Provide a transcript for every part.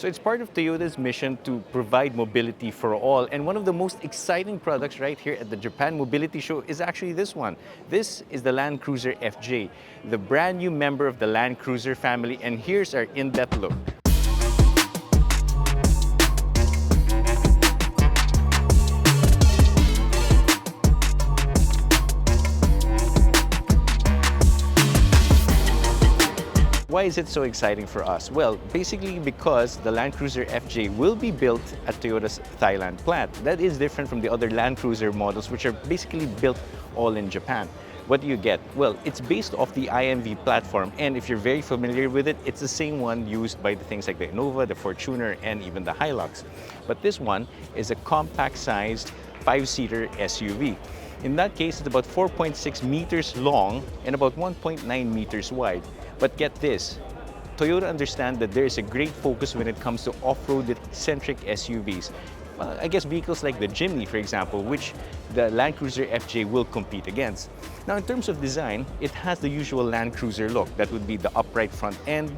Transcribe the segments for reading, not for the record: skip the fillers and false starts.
So it's part of Toyota's mission to provide mobility for all. And one of the most exciting products right here at the Japan Mobility Show is actually this one. This is the Land Cruiser FJ, the brand new member of the Land Cruiser family. And here's our in-depth look. Why is it so exciting for us? Well, basically because the Land Cruiser FJ will be built at Toyota's Thailand plant. That is different from the other Land Cruiser models, which are basically built all in Japan. What do you get? Well, it's based off the IMV platform, and if you're very familiar with it, it's the same one used by the things like the Innova, the Fortuner, and even the Hilux. But this one is a compact-sized 5-seater SUV. In that case, it's about 4.6 meters long and about 1.9 meters wide. But get this, Toyota understands that there is a great focus when it comes to off-road-centric SUVs. I guess vehicles like the Jimny, for example, which the Land Cruiser FJ will compete against. Now, in terms of design, it has the usual Land Cruiser look. That would be the upright front end,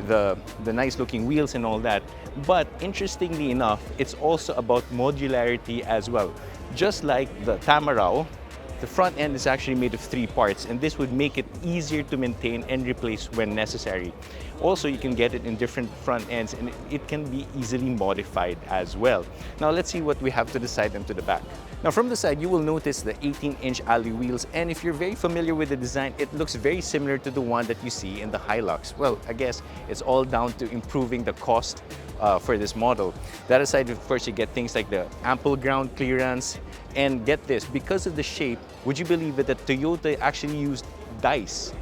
the nice-looking wheels and all that. But interestingly enough, it's also about modularity as well. Just like the Tamarao, the front end is actually made of 3 parts, and this would make it easier to maintain and replace when necessary. Also, you can get it in different front ends, and it can be easily modified as well. Now, let's see what we have to the side and to the back. Now, from the side, you will notice the 18-inch alloy wheels, and if you're very familiar with the design, it looks very similar to the one that you see in the Hilux. Well, I guess it's all down to improving the cost for this model. That aside, of course, you get things like the ample ground clearance, and get this, because of the shape, would you believe it that Toyota actually used dice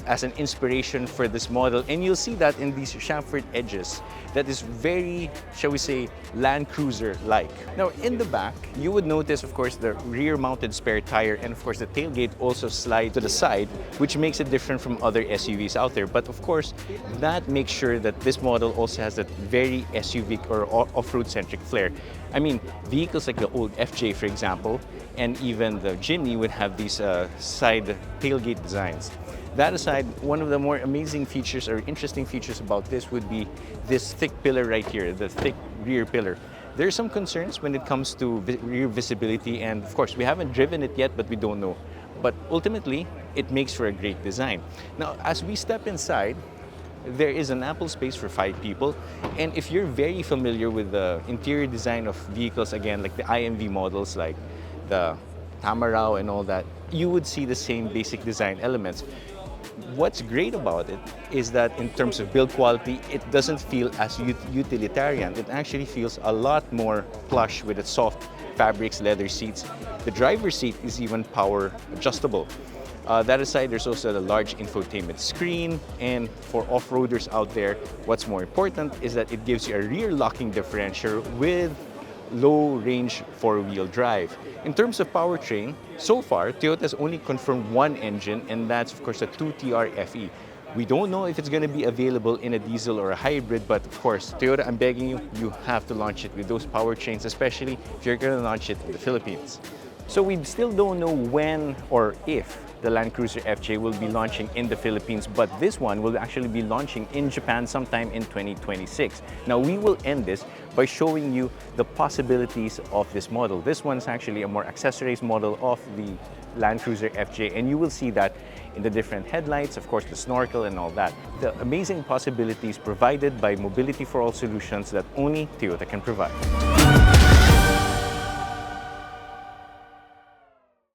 as an inspiration for this model? And you'll see that in these chamfered edges. That is very, shall we say, Land Cruiser-like. Now, in the back, you would notice, of course, the rear-mounted spare tire, and of course, the tailgate also slides to the side, which makes it different from other SUVs out there. But of course, that makes sure that this model also has that very SUV or off-road-centric flair. I mean, vehicles like the old FJ, for example, and even the Jimny would have these side tailgate designs. That aside, one of the more amazing features or interesting features about this would be this thick pillar right here, the thick rear pillar. There are some concerns when it comes to rear visibility, and of course, we haven't driven it yet, but we don't know. But ultimately, it makes for a great design. Now, as we step inside, there is an ample space for 5 people. And if you're very familiar with the interior design of vehicles, again, like the IMV models, like the Tamarao and all that, you would see the same basic design elements. What's great about it is that in terms of build quality, it doesn't feel as utilitarian. It actually feels a lot more plush with its soft fabrics, leather seats. The driver's seat is even power adjustable. That aside, there's also the large infotainment screen, and for off-roaders out there, what's more important is that it gives you a rear locking differential with low-range 4-wheel drive. In terms of powertrain, so far, Toyota has only confirmed one engine, and that's, of course, a 2TR FE. We don't know if it's going to be available in a diesel or a hybrid, but of course, Toyota, I'm begging you, you have to launch it with those powertrains, especially if you're going to launch it in the Philippines. So we still don't know when or if the Land Cruiser FJ will be launching in the Philippines, but this one will actually be launching in Japan sometime in 2026. Now, we will end this by showing you the possibilities of this model. This one is actually a more accessorized model of the Land Cruiser FJ, and you will see that in the different headlights, of course, the snorkel and all that. The amazing possibilities provided by Mobility for All solutions that only Toyota can provide.